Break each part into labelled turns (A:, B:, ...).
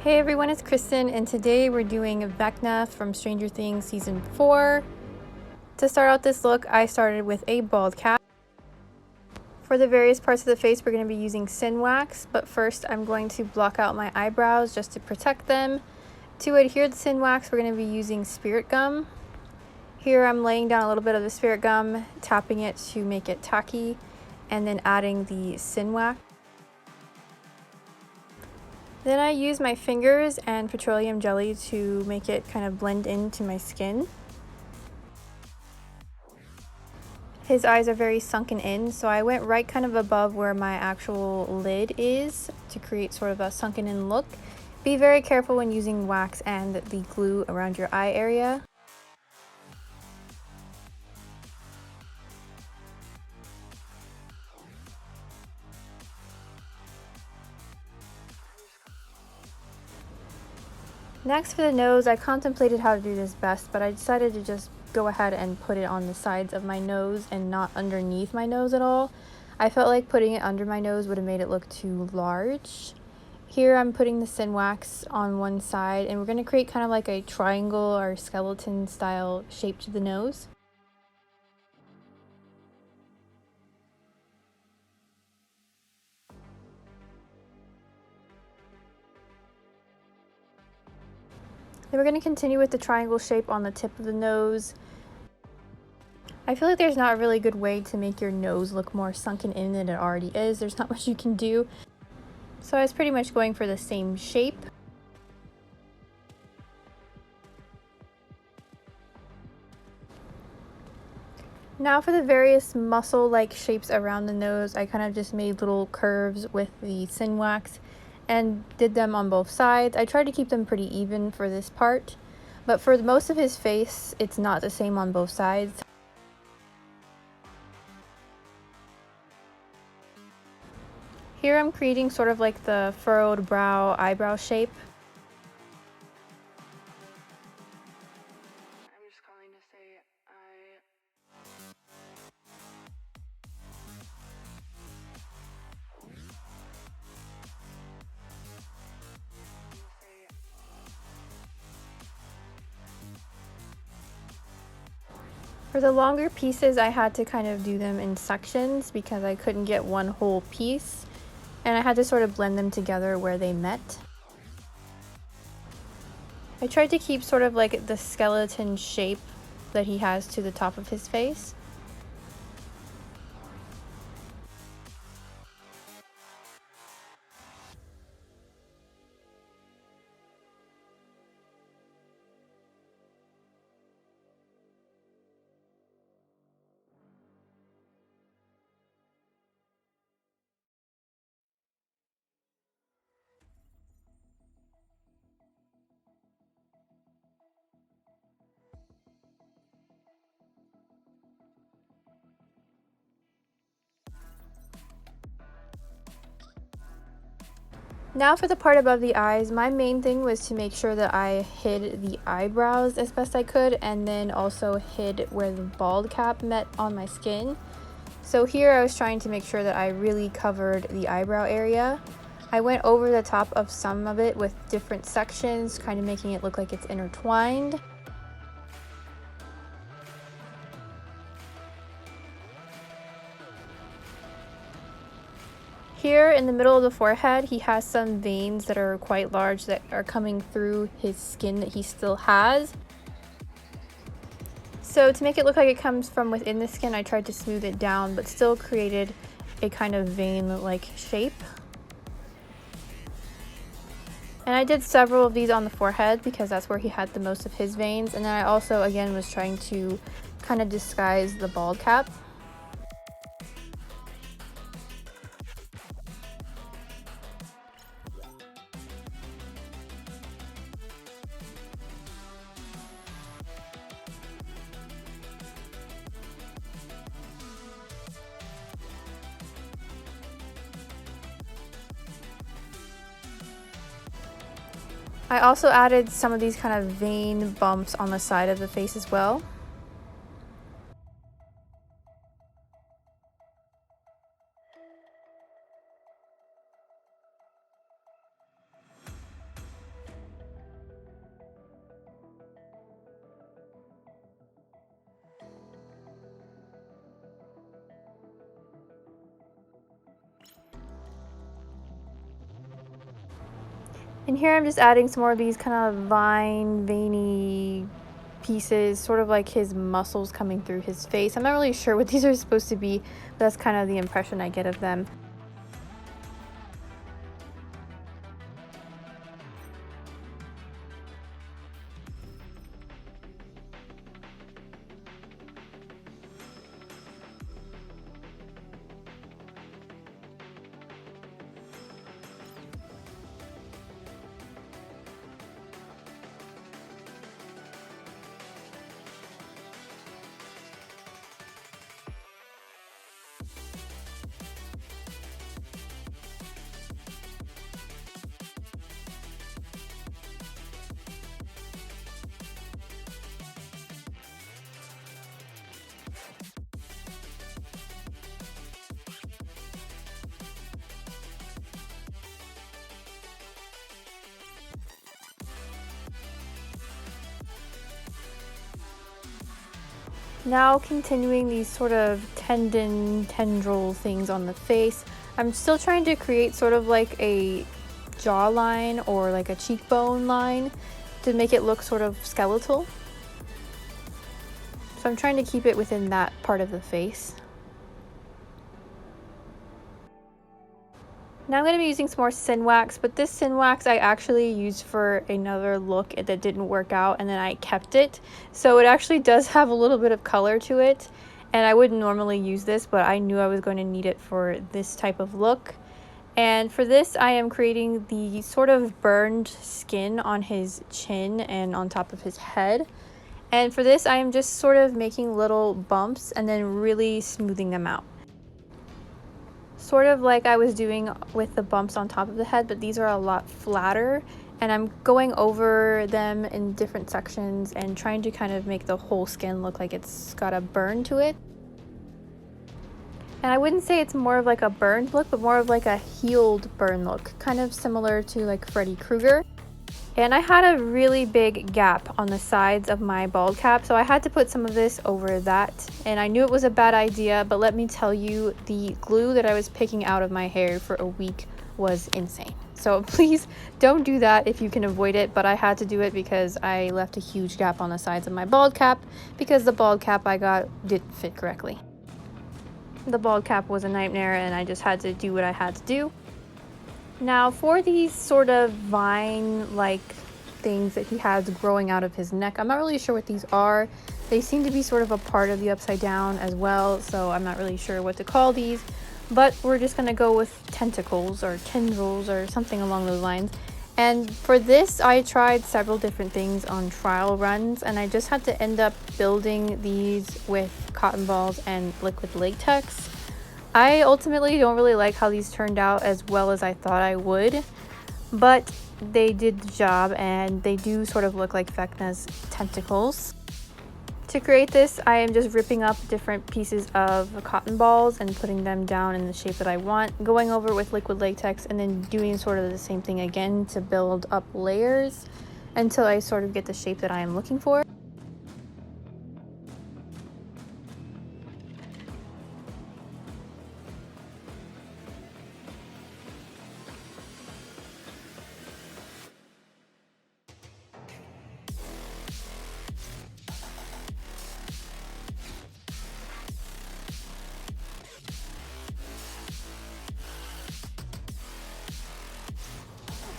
A: Hey everyone, it's Kristen, and today we're doing Vecna from Stranger Things Season 4. To start out this look, I started with a bald cap. For the various parts of the face, we're going to be using Syn Wax, but first I'm going to block out my eyebrows just to protect them. To adhere the Syn Wax, we're going to be using Spirit Gum. Here I'm laying down a little bit of the Spirit Gum, tapping it to make it tacky, and then adding the Syn Wax. Then I use my fingers and petroleum jelly to make it kind of blend into my skin. His eyes are very sunken in, so I went right kind of above where my actual lid is to create sort of a sunken in look. Be very careful when using wax and the glue around your eye area. Next, for the nose, I contemplated how to do this best, but I decided to just go ahead and put it on the sides of my nose and not underneath my nose at all. I felt like putting it under my nose would have made it look too large. Here I'm putting the Syn Wax on one side, and we're going to create kind of like a triangle or skeleton style shape to the nose. Then we're going to continue with the triangle shape on the tip of the nose. I feel like there's not a really good way to make your nose look more sunken in than it already is. There's not much you can do. So I was pretty much going for the same shape. Now for the various muscle-like shapes around the nose, I kind of just made little curves with the Syn Wax and did them on both sides. I tried to keep them pretty even for this part, but for most of his face, it's not the same on both sides. Here I'm creating sort of like the furrowed brow eyebrow shape. I'm just calling to say For the longer pieces, I had to kind of do them in sections because I couldn't get one whole piece, and I had to sort of blend them together where they met. I tried to keep sort of like the skeleton shape that he has to the top of his face. Now for the part above the eyes, my main thing was to make sure that I hid the eyebrows as best I could, and then also hid where the bald cap met on my skin. So here I was trying to make sure that I really covered the eyebrow area. I went over the top of some of it with different sections, kind of making it look like it's intertwined. Here in the middle of the forehead, he has some veins that are quite large that are coming through his skin that he still has. So to make it look like it comes from within the skin, I tried to smooth it down, but still created a kind of vein-like shape. And I did several of these on the forehead because that's where he had the most of his veins. And then I also, again, was trying to kind of disguise the bald cap. I also added some of these kind of vein bumps on the side of the face as well. And here I'm just adding some more of these kind of veiny pieces, sort of like his muscles coming through his face. I'm not really sure what these are supposed to be, but that's kind of the impression I get of them. Now continuing these sort of tendril things on the face, I'm still trying to create sort of like a jawline or like a cheekbone line to make it look sort of skeletal. So I'm trying to keep it within that part of the face. Now I'm going to be using some more Syn Wax, but this Syn Wax I actually used for another look that didn't work out, and then I kept it. So it actually does have a little bit of color to it, and I wouldn't normally use this, but I knew I was going to need it for this type of look. And for this, I am creating the sort of burned skin on his chin and on top of his head. And for this, I am just sort of making little bumps and then really smoothing them out. Sort of like I was doing with the bumps on top of the head, but these are a lot flatter, and I'm going over them in different sections and trying to kind of make the whole skin look like it's got a burn to it. And I wouldn't say it's more of like a burned look, but more of like a healed burn look, kind of similar to like Freddy Krueger. And I had a really big gap on the sides of my bald cap, so I had to put some of this over that. And I knew it was a bad idea, but let me tell you, the glue that I was picking out of my hair for a week was insane. So please don't do that if you can avoid it, but I had to do it because I left a huge gap on the sides of my bald cap because the bald cap I got didn't fit correctly. The bald cap was a nightmare, and I just had to do what I had to do. Now for these sort of vine-like things that he has growing out of his neck, I'm not really sure what these are. They seem to be sort of a part of the upside down as well, so I'm not really sure what to call these, but we're just going to go with tentacles or tendrils or something along those lines. And for this, I tried several different things on trial runs, and I just had to end up building these with cotton balls and liquid latex. I ultimately don't really like how these turned out as well as I thought I would, but they did the job, and they do sort of look like Vecna's tentacles. To create this, I am just ripping up different pieces of cotton balls and putting them down in the shape that I want, going over with liquid latex and then doing sort of the same thing again to build up layers until I sort of get the shape that I am looking for.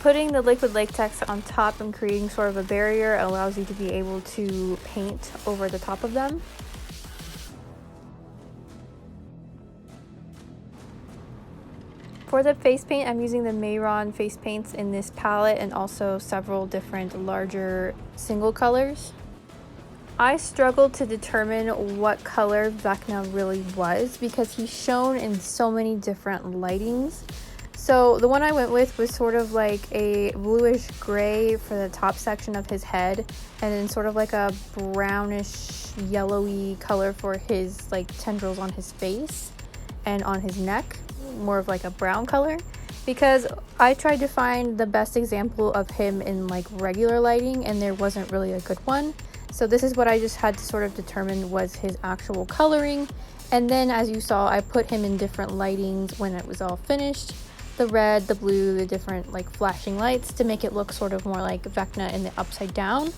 A: Putting the liquid latex on top and creating sort of a barrier allows you to be able to paint over the top of them. For the face paint, I'm using the Mehron face paints in this palette and also several different larger single colors. I struggled to determine what color Vecna really was because he's shown in so many different lightings. So the one I went with was sort of like a bluish gray for the top section of his head, and then sort of like a brownish yellowy color for his like tendrils on his face and on his neck, more of like a brown color, because I tried to find the best example of him in like regular lighting and there wasn't really a good one. So this is what I just had to sort of determine was his actual coloring. And then as you saw, I put him in different lightings when it was all finished. the red, the blue, the different like flashing lights to make it look sort of more like Vecna in the upside down.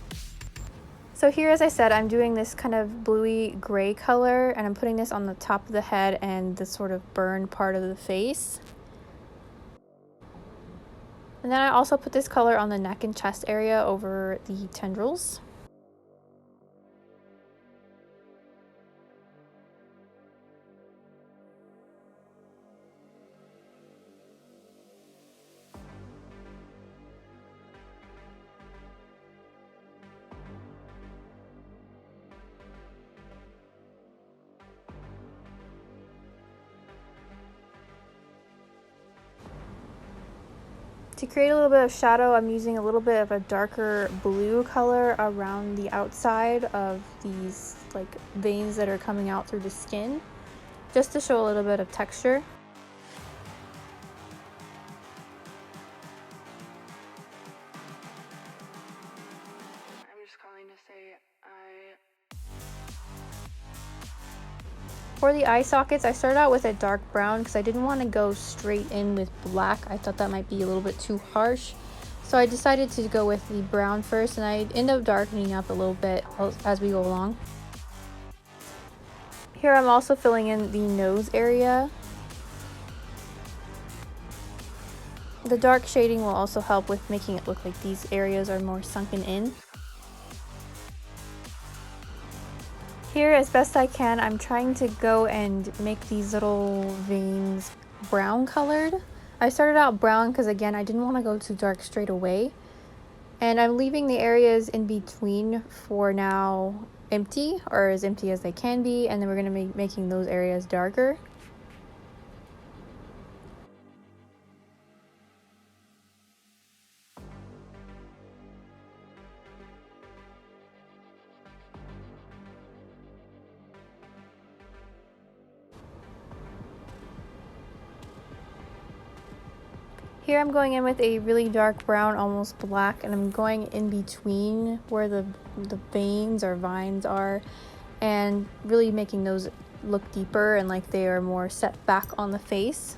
A: So here, as I said, I'm doing this kind of bluey gray color, and I'm putting this on the top of the head and the sort of burned part of the face. And then I also put this color on the neck and chest area over the tendrils. To create a little bit of shadow, I'm using a little bit of a darker blue color around the outside of these like veins that are coming out through the skin, just to show a little bit of texture. I'm just calling to say For the eye sockets, I started out with a dark brown because I didn't want to go straight in with black. I thought that might be a little bit too harsh. So I decided to go with the brown first, and I end up darkening up a little bit as we go along. Here I'm also filling in the nose area. The dark shading will also help with making it look like these areas are more sunken in. Here, as best I can, I'm trying to go and make these little veins brown colored. I started out brown because, again, I didn't want to go too dark straight away. And I'm leaving the areas in between for now empty, or as empty as they can be, and then we're going to be making those areas darker. Here I'm going in with a really dark brown, almost black, and I'm going in between where the veins or vines are, and really making those look deeper and like they are more set back on the face.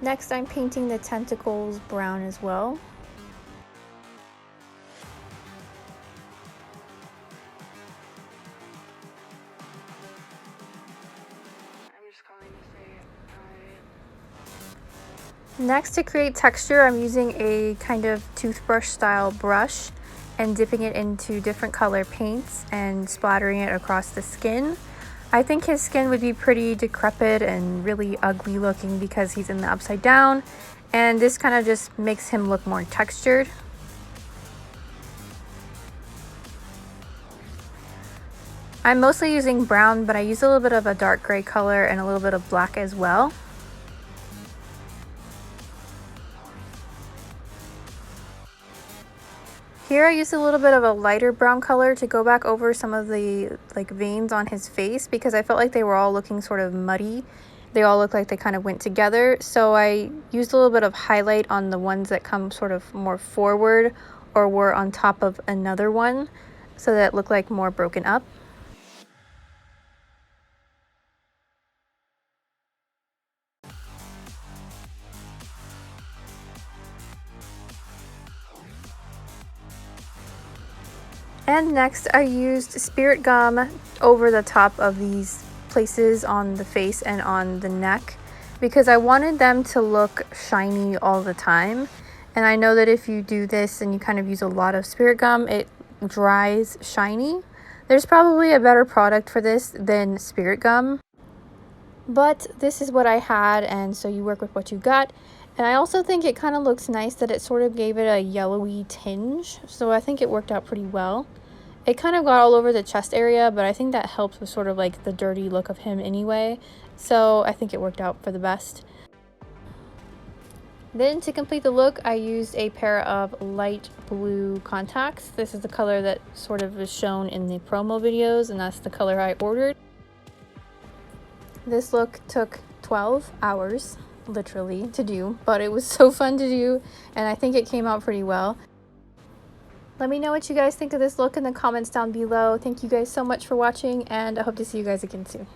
A: Next, I'm painting the tentacles brown as well. Next, to create texture, I'm using a kind of toothbrush style brush and dipping it into different color paints and splattering it across the skin. I think his skin would be pretty decrepit and really ugly looking because he's in the upside down, and this kind of just makes him look more textured. I'm mostly using brown, but I use a little bit of a dark gray color and a little bit of black as well. Here I used a little bit of a lighter brown color to go back over some of the veins on his face because I felt like they were all looking sort of muddy. They all look like they kind of went together. So I used a little bit of highlight on the ones that come sort of more forward or were on top of another one so that it looked like more broken up. And next I used spirit gum over the top of these places on the face and on the neck because I wanted them to look shiny all the time. And I know that if you do this and you kind of use a lot of spirit gum, it dries shiny. There's probably a better product for this than spirit gum, but this is what I had, and so you work with what you got. And I also think it kind of looks nice that it sort of gave it a yellowy tinge, so I think it worked out pretty well. It kind of got all over the chest area, but I think that helped with sort of like the dirty look of him anyway, so I think it worked out for the best. Then to complete the look, I used a pair of light blue contacts. This is the color that sort of is shown in the promo videos, and that's the color I ordered. This look took 12 hours. literally, to do, but it was so fun to do, and I think it came out pretty well. Let me know what you guys think of this look in the comments down below. Thank you guys so much for watching, and I hope to see you guys again soon.